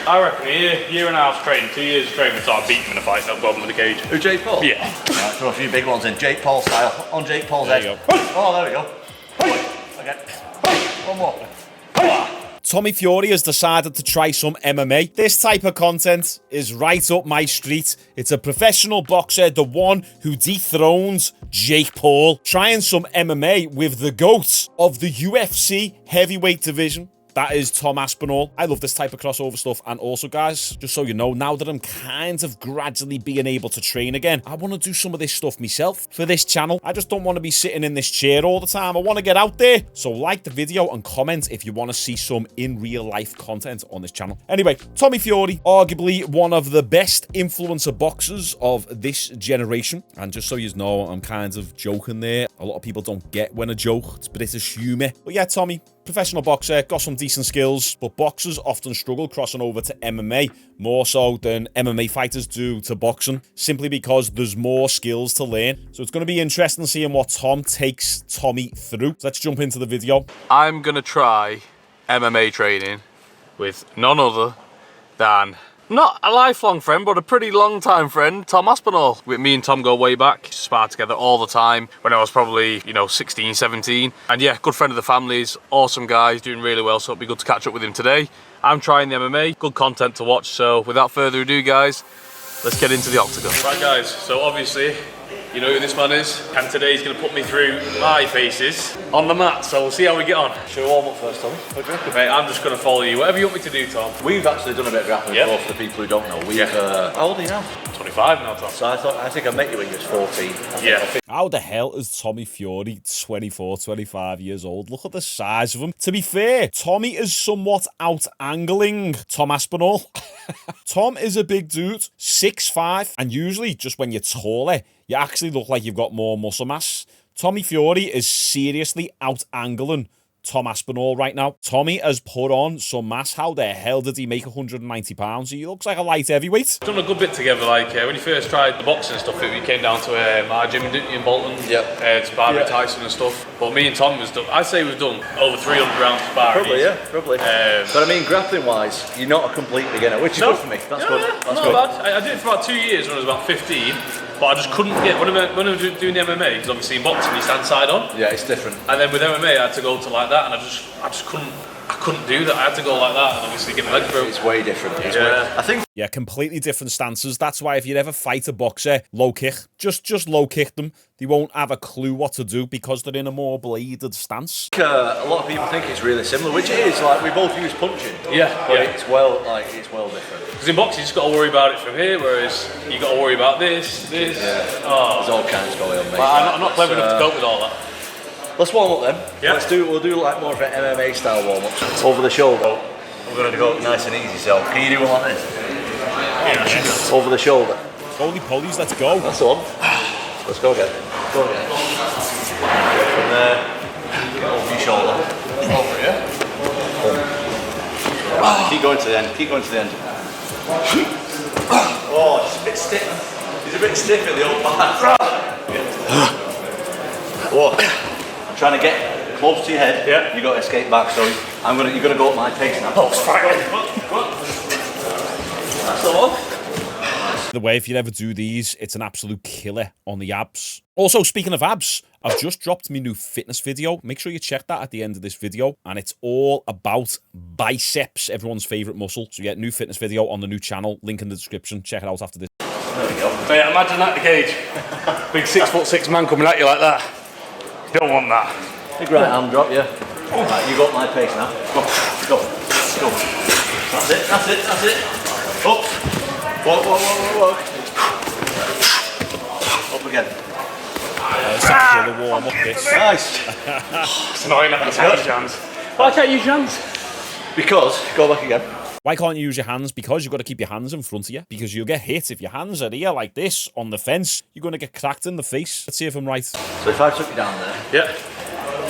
I reckon a year and a half training, 2 years of training, until I beat him in a fight, no problem with the cage. Who, Jake Paul? Yeah. Right, throw a few big ones in, Jake Paul style, on Jake Paul's head. There you go. Oh, there we go. Again. One more. Tommy Fury has decided to try some MMA. This type of content is right up my street. It's a professional boxer, the one who dethroned Jake Paul, trying some MMA with the GOAT of the UFC heavyweight division. That is Tom Aspinall. I love this type of crossover stuff. And also, guys, just so you know, now that I'm kind of gradually being able to train again, I want to do some of this stuff myself for this channel. I just don't want to be sitting in this chair all the time. I want to get out there. So like the video and comment if you want to see some in real life content on this channel. Anyway, Tommy Fury, arguably one of the best influencer boxers of this generation. And just so you know, I'm kind of joking there. A lot of people don't get when I joke. It's British humour. But yeah, Tommy, professional boxer, got some decent skills, but boxers often struggle crossing over to MMA more so than MMA fighters do to boxing, simply because there's more skills to learn. So it's going to be interesting seeing what Tom takes Tommy through. So let's jump into the video. I'm going to try MMA training with none other than, not a lifelong friend, but a pretty long time friend, Tom Aspinall. Me and Tom go way back, sparred together all the time when I was probably, 16, 17. And yeah, good friend of the family's, awesome guy, he's doing really well, so it'll be good to catch up with him today. I'm trying the MMA, good content to watch, so without further ado, guys, let's get into the octagon. Right guys, so obviously, you know who this man is, and today he's going to put me through my paces on the mat, so we'll see how we get on. Should we warm up first, Tommy? Mate, I'm just going to follow you, whatever you want me to do, Tom. We've actually done a bit of grappling before, for the people who don't know. How old are you now? 25 now, Tom. So I think I met you when you was 14. How the hell is Tommy Fury 24, 25 years old? Look at the size of him. To be fair, Tommy is somewhat out-angling Tom Aspinall. Tom is a big dude, 6'5", and usually just when you're taller, you actually look like you've got more muscle mass. Tommy Fury is seriously out-angling Tom Aspinall right now. Tommy has put on some mass. How the hell did he make 190 pounds? He looks like a light heavyweight. We've done a good bit together, like when you first tried the boxing and stuff, we came down to our gym, didn't you, in Bolton? Yep. Sparring with Tyson and stuff. But me and Tom I'd say we've done over 300 rounds of sparring. Probably, yeah, probably. But I mean, grappling wise, you're not a complete beginner, which is good for me. That's good. Yeah, That's not good. bad. I did it for about 2 years when I was about 15. But I just couldn't get, when I was doing the MMA, because obviously in boxing you stand side on. Yeah, it's different. And then with MMA I had to go to like that, and I just couldn't do that. I had to go like that, and obviously get my legs broke. It's way different. Yeah. I think. Yeah, completely different stances. That's why if you ever fight a boxer, low kick, just low kick them. They won't have a clue what to do because they're in a more bladed stance. A lot of people think it's really similar, which it is. Like we both use punching. Yeah, but it's well different. Because in boxing you just got to worry about it from here, whereas you got to worry about this. Yeah. Oh. There's all kinds going on, mate. I'm not clever enough to cope with all that. Let's warm up then. Yeah. We'll do like more of an MMA style warm up. Over the shoulder. We're going to go nice and easy. So can you do one like this? Yeah. Over the shoulder. Holy polies, let's go. That's the one. Let's go again. Go again. From there, get over your shoulder. Over here. Keep going to the end. Keep going to the end. Oh, it's a bit stiff. He's a bit stiff in the old back. Whoa. I'm trying to get close to your head. Yeah. You got to escape back. So you're gonna go at my pace now. Oh, fine. That's the one. The way, if you ever do these, it's an absolute killer on the abs. Also, speaking of abs, I've just dropped my new fitness video. Make sure you check that at the end of this video. And it's all about biceps, everyone's favourite muscle. So yeah, new fitness video on the new channel. Link in the description. Check it out after this. There we go. So yeah, imagine that in the cage. Big 6'6" man coming at you like that. You don't want that. Big right arm drop, yeah. Right, you got my pace now. Go. That's it. Up. Walk. Up again. It's a killer warm up this. Nice. It's annoying that I can't use your hands. Why can't you use your hands? Because, go back again. Why can't you use your hands? Because you've got to keep your hands in front of you. Because you'll get hit. If your hands are here like this on the fence, you're going to get cracked in the face. Let's see if I'm right. So if I took you down there. Yeah.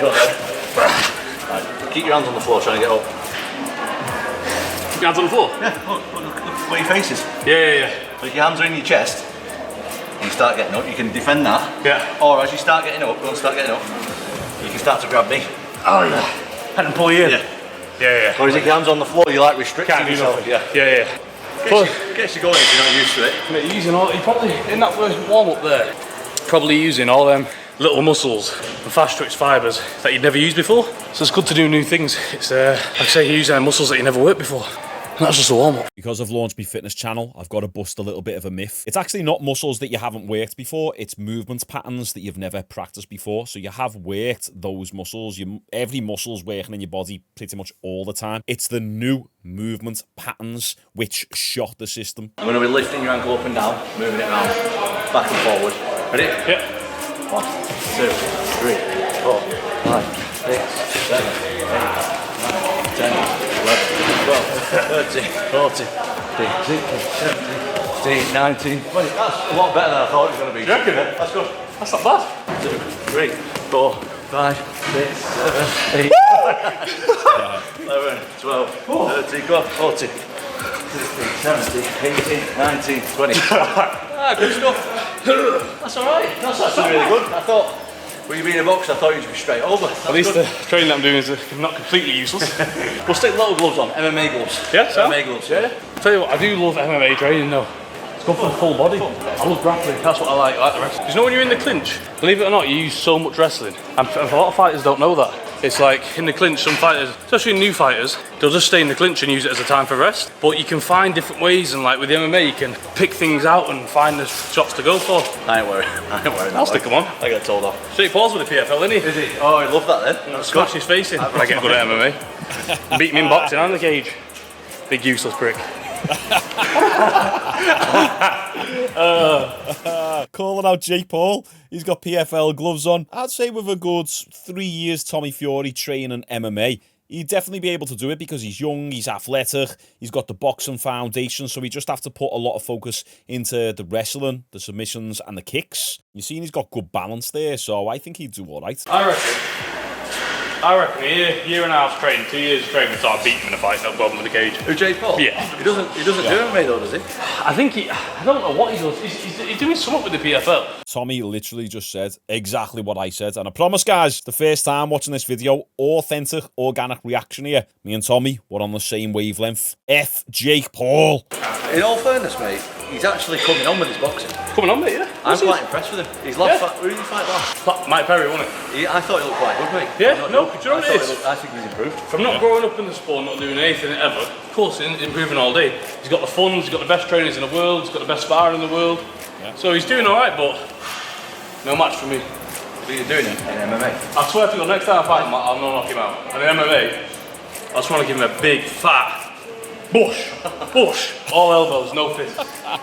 Go there. Right. Keep your hands on the floor trying to get up. Your hands on the floor? Yeah, look where your face is. Yeah. So if your hands are in your chest, and you start getting up, you can defend that. Yeah. Or as you start getting up, you can start to grab me. Oh yeah. And then pull you in. Yeah. Or is it hands on the floor? You like restricting Can't do yourself? nothing. Yeah. Yeah. Gets you going if you're not used to it. Mate, using all, you probably, in that first warm up there, probably using all them little muscles and fast twitch fibres that you'd never used before. So it's good to do new things. It's, like I say, you're using muscles that you never worked before. And that's just a warm up. Because I've launched my fitness channel, I've got to bust a little bit of a myth. It's actually not muscles that you haven't worked before, it's movement patterns that you've never practiced before. So you have worked those muscles, every muscle's working in your body pretty much all the time. It's the new movement patterns which shock the system. I'm going to be lifting your ankle up and down, moving it around, back and forward. Ready? Yeah. 1, 2, 3, 4, 5, 6, 7, 8, 9, 10, 11, 12, 13, 14, 15, 16, 17, 18, 20. That's a lot better than I thought it was going to be. Do you reckon? That's good. That's not bad. 2, 3, 4, 5, 6, 7, 8, 11, 12, 13, go on, 14, 16, 17, 18, 19, 20. Good stuff. That's alright. That's actually really good. I thought, when you being a boxer, I thought you'd be straight over. At least the training that I'm doing is not completely useless. We'll stick little gloves on, MMA gloves. Yeah, so? MMA gloves, yeah. Tell you what, I do love MMA training though. It's good for the full body. I love grappling, that's what I like the rest. Because you know when you're in the clinch, believe it or not, you use so much wrestling. And a lot of fighters don't know that. It's like in the clinch, some fighters, especially new fighters, they'll just stay in the clinch and use it as a time for rest. But you can find different ways, and like with the MMA, you can pick things out and find the shots to go for. I ain't worried. I'll stick them on. I got told off. Jake Paul's with the PFL, isn't he? Is he? Oh, I love that then. That's Smash his face in when I get good at MMA. Beat him in boxing and the cage. Big useless prick. Calling out Jake Paul. He's got PFL gloves on. I'd say with a good 3 years Tommy Fury training MMA, he'd definitely be able to do it because he's young, he's athletic, he's got the boxing foundation, so we just have to put a lot of focus into the wrestling, the submissions and the kicks. You've seen he's got good balance there, so I think he'd do all right. I reckon a year and a half training, 2 years of training, so I'll beat him in a fight, no problem with the cage. Who, Jake Paul? Yeah. He doesn't do MMA though, does he? I think I don't know what he does. He's doing something with the PFL. Tommy literally just said exactly what I said. And I promise, guys, the first time watching this video, authentic, organic reaction here. Me and Tommy were on the same wavelength. F Jake Paul. In all fairness, mate, he's actually coming on with his boxing. Coming on, mate, yeah. I'm quite impressed with him. He's last fight. Who did he fight last? Mike Perry, wasn't it? I thought he looked quite good, mate. Yeah, no, do you know what it is? I think he's improved. From not growing up in the sport, not doing anything ever, of course, he's improving all day. He's got the funds, he's got the best trainers in the world, he's got the best sparring in the world. Yeah. So he's doing all right, but no match for me. What are you doing in MMA? I swear to God, next time I fight him, I'll not knock him out. And in MMA, I just want to give him a big, fat bush, all elbows, no fist.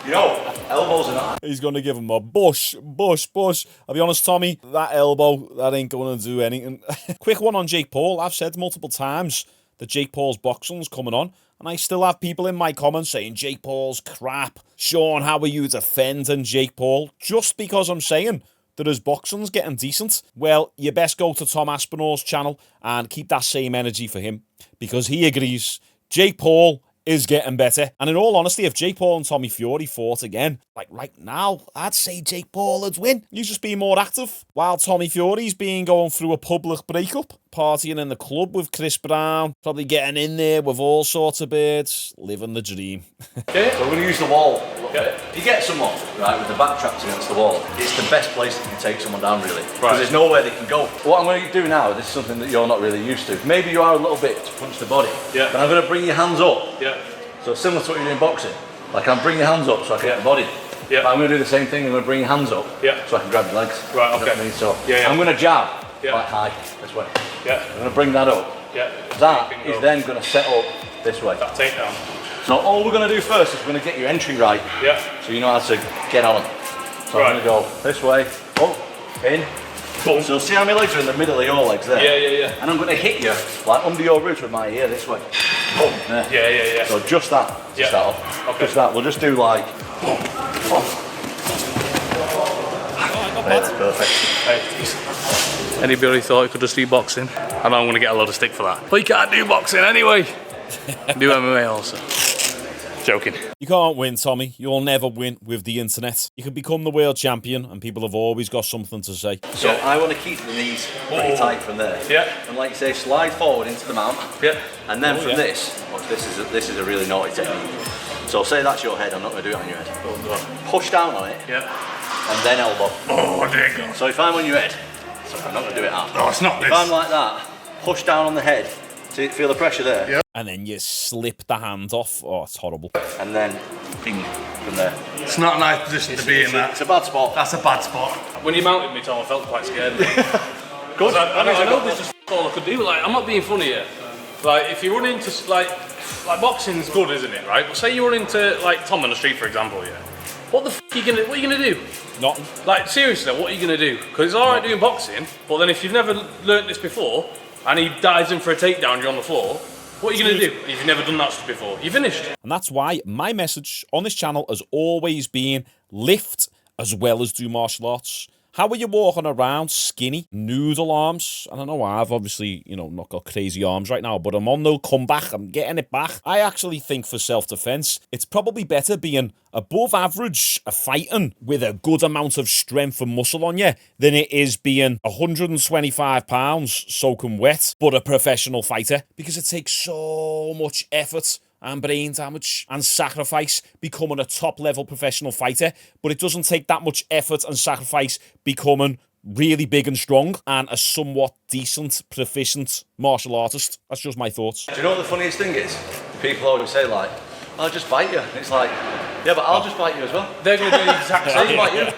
You know, elbows are not. He's going to give him a bush. I'll be honest, Tommy, that elbow, that ain't going to do anything. Quick one on Jake Paul. I've said multiple times that Jake Paul's boxing's coming on, and I still have people in my comments saying Jake Paul's crap. Sean, how are you defending Jake Paul? Just because I'm saying that his boxing's getting decent, well, you best go to Tom Aspinall's channel and keep that same energy for him, because he agrees Jake Paul is getting better. And in all honesty, if Jake Paul and Tommy Fury fought again, like right now, I'd say Jake Paul would win. He's just being more active. While Tommy Fury's been going through a public breakup, partying in the club with Chris Brown, probably getting in there with all sorts of birds, living the dream. Okay, so we're going to use the wall. If you get someone, right, with the back trapped against the wall, it's the best place that you can take someone down, really. Because there's nowhere they can go. What I'm going to do now, this is something that you're not really used to. Maybe you are a little bit to punch the body. Yeah. But I'm going to bring your hands up. Yeah. So similar to what you do in boxing. Like I'm bring your hands up so I can get the body. Yeah. I'm going to do the same thing. I'm going to bring your hands up. Yeah. So I can grab your legs. Right. Okay. You know what I mean? So I'm going to jab. Yeah. Like high this way. Yeah. I'm going to bring that up. Yeah. That is then going to set up this way. That takedown. So all we're going to do first is we're going to get your entry right. Yeah. So you know how to get on them. So I'm going to go this way, up, in. Boom. So see how my legs are in the middle of your legs there? Yeah. And I'm going to hit you like under your ribs with my ear this way. Boom. There. Yeah. So just that to start off. Okay. Just that. We'll just do like. That's perfect. Anybody thought he could just do boxing? I know I'm going to get a lot of stick for that. But you can't do boxing anyway. Do MMA also. Joking. You can't win, Tommy. You'll never win with the internet. You can become the world champion, and people have always got something to say. So I want to keep the knees pretty tight from there. Yeah. And like you say, slide forward into the mount. Yeah. And then from this, watch, this is a really naughty technique. So say that's your head, I'm not going to do it on your head. Push down on it. Yeah. And then elbow. Oh, there you go. So if I'm on your head, so I'm not going to do it out. No, it's not If I'm like that, push down on the head. See, feel the pressure there? Yeah. And then you slip the hand off. Oh, it's horrible. And then ping from there. It's not a nice position to be in that. It's a bad spot. That's a bad spot. When you mounted me, Tom, I felt quite scared. Good. I know this is all I could do. Like, I'm not being funny here. Like, if you run into, like boxing's good, isn't it, right? But say you run into, like, Tom on the street, for example, yeah? What are you gonna do? Nothing. Like, seriously, what are you gonna do? Because it's alright doing boxing, but then if you've never learnt this before, and he dives in for a takedown, you're on the floor, what are you going to do if you've never done that before? You're finished. And that's why my message on this channel has always been lift as well as do martial arts. How are you walking around skinny, noodle arms? I don't know why, I've obviously, not got crazy arms right now, but I'm on no comeback, I'm getting it back. I actually think for self-defense, it's probably better being above average fighting with a good amount of strength and muscle on you than it is being 125 pounds soaking wet, but a professional fighter, because it takes so much effort and brain damage and sacrifice becoming a top-level professional fighter, but it doesn't take that much effort and sacrifice becoming really big and strong and a somewhat decent, proficient martial artist. That's just my thoughts. Do you know what the funniest thing is? People always say, like, I'll just bite you. It's like, yeah, but I'll just bite you as well. They're going to do the exact same like you.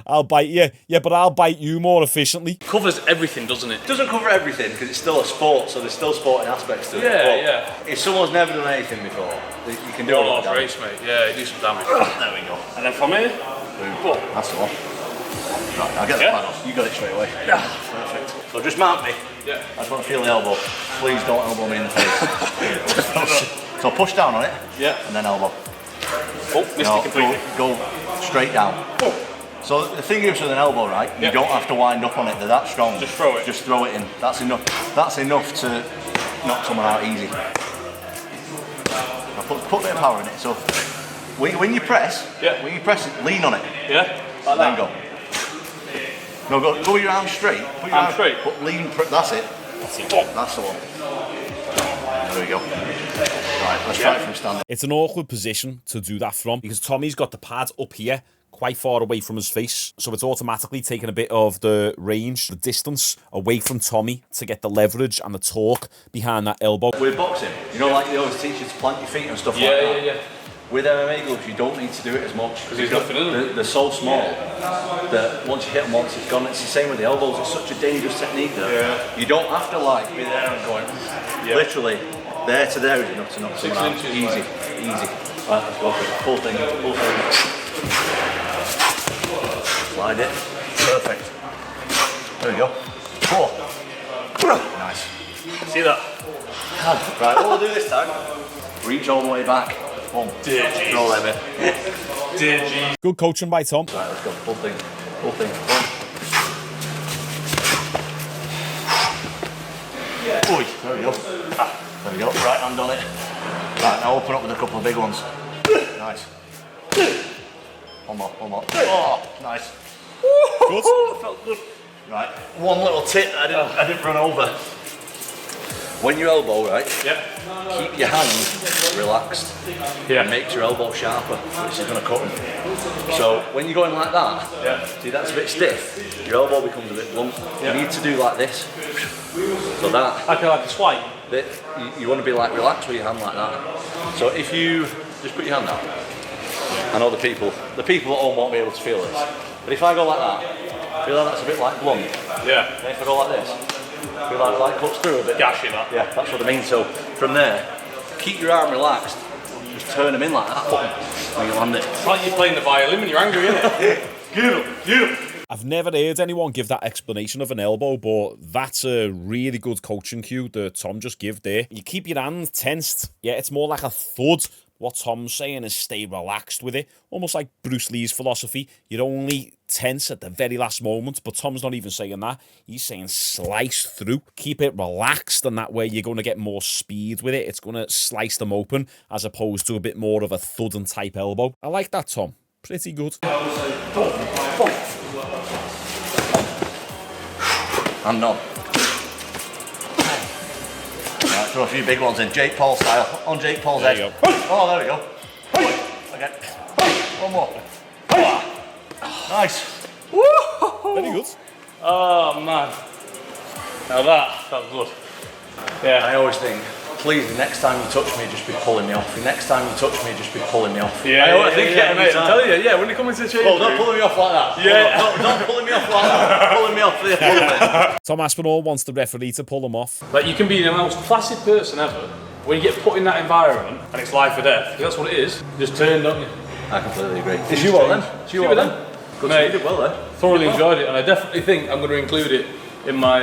I'll bite you. Yeah, but I'll bite you more efficiently. Covers everything, doesn't it? It doesn't cover everything because it's still a sport, so there's still sporting aspects to it. Yeah, but yeah. If someone's never done anything before, you can do a lot of damage. Race, mate. Yeah, do some damage. There we go. And then from here, boom. That's the one. Right, I'll get the pad off. You got it straight away. Yeah. Perfect. So just mount me. Yeah. I just want to feel the elbow. Please don't elbow me in the face. So push down on it. Yeah. And then elbow. Oh, missed it completely. Go straight down. Oh. So the thing is with an elbow, right? You don't have to wind up on it. They're that strong. Just throw it. Just throw it in. That's enough. That's enough to knock someone out easy. Now put a bit of power in it. So when you press, when you press it, lean on it. Yeah. Like then go. No, go with your arms straight. Put your arms straight. Put lean. That's it. That's the one. There we go. Right, let's try it from standing. It's an awkward position to do that from because Tommy's got the pad up here quite far away from his face, so it's automatically taking a bit of the range, the distance away from Tommy to get the leverage and the torque behind that elbow. With boxing, like they always teach you to plant your feet and stuff like that. Yeah. With MMA gloves, you don't need to do it as much because there's nothing in them. They're so small that once you hit them once, it's gone. It's the same with the elbows. It's such a dangerous technique that you don't have to be there and going. Literally, there to there is enough to knock someone out. Easy. Right, let's go for it. Full thing. Slide it. Perfect. There we go. 4. Nice. See that? Right, what we'll do this time, reach all the way back. Boom. Dear Jesus. Roll that bit. Dear Jesus. Good coaching by Tom. Right, let's go. Full thing. Boom. Oi, there we go. There we go. Right hand on it. Right, now open up with a couple of big ones. Nice. One more. Oh, nice. Good. Felt good. Right, one little tip I didn't run over. When you elbow, right? Keep your hand relaxed. It makes your elbow sharper, which is going to cut them. So when you're going like that, see that's a bit stiff. Your elbow becomes a bit blunt. You need to do like this. So that. Like a swipe. You want to be like relaxed with your hand like that. So if you just put your hand out, I know the people at home won't be able to feel this, but if I go like that, feel like that's a bit like blunt. Yeah. And if I go like this, feel like it like cuts through a bit. Gashing that. Yeah, that's what I mean. So from there, keep your arm relaxed. Just turn them in like that. When you land it. It's like you're playing the violin when you're angry, isn't it? Get up. I've never heard anyone give that explanation of an elbow, but that's a really good coaching cue that Tom just gave there. You keep your hand tensed. Yeah, it's more like a thud, What Tom's saying is stay relaxed with it. Almost like Bruce Lee's philosophy. You're only tense at the very last moment, but Tom's not even saying that. He's saying slice through. Keep it relaxed, and that way you're going to get more speed with it. It's going to slice them open as opposed to a bit more of a thudding type elbow. I like that, Tom. Pretty good. And none. Right, throw a few big ones in, Jake Paul style, on Jake Paul's head. There you go. Oh, there we go. Okay. One more. Nice. Very good. Oh man. Now that felt good. Yeah. I always think, please, the next time you touch me, just be pulling me off. The next time you touch me, just be pulling me off. Yeah, I always think it every mate, time. I'm telling you, yeah, when you come into the change Well, don't pull me off like that. Yeah. Don't pulling me off like that. Pulling me off the other. Tom Aspinall wants the referee to pull him off. Like, you can be the most placid person ever when you get put in that environment and it's life or death. Because that's what it is. You just turn, don't you? I completely agree. It's you all then. It's you all then. Good, Mate, you did well there. Thoroughly enjoyed it, and I definitely think I'm going to include it in my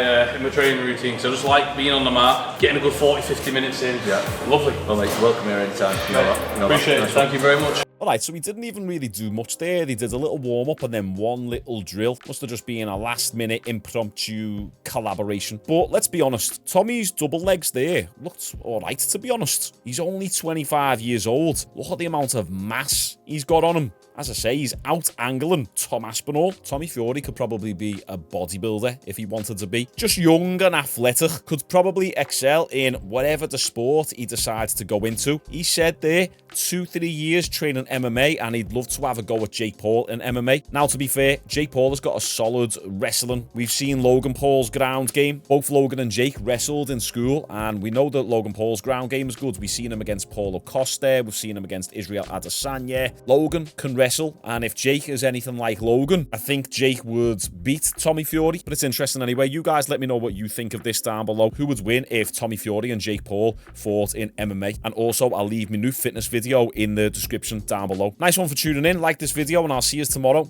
training routine. So I just like being on the mat, getting a good 40-50 minutes in. Yeah. Lovely. Well, mate, you're welcome here anytime. You know that. You know Appreciate that. it. Thank you very much. Alright, so he didn't even really do much there. They did a little warm-up and then one little drill. Must have just been a last-minute impromptu collaboration. But let's be honest, Tommy's double legs there looked alright, to be honest. He's only 25 years old. Look at the amount of mass he's got on him. As I say, he's out-angling Tom Aspinall. Tommy Fury could probably be a bodybuilder if he wanted to be. Just young and athletic, could probably excel in whatever the sport he decides to go into. He said there, 2-3 years training MMA, and he'd love to have a go at Jake Paul in MMA. Now, to be fair, Jake Paul has got a solid wrestling. We've seen Logan Paul's ground game. Both Logan and Jake wrestled in school, and we know that Logan Paul's ground game is good. We've seen him against Paulo Costa. We've seen him against Israel Adesanya. Logan can wrestle, and if Jake is anything like Logan, I think Jake would beat Tommy Fury. But it's interesting anyway. You guys let me know what you think of this down below. Who would win if Tommy Fury and Jake Paul fought in MMA? And also, I'll leave my new fitness video in the description down below. Nice one for tuning in. Like this video, and I'll see you tomorrow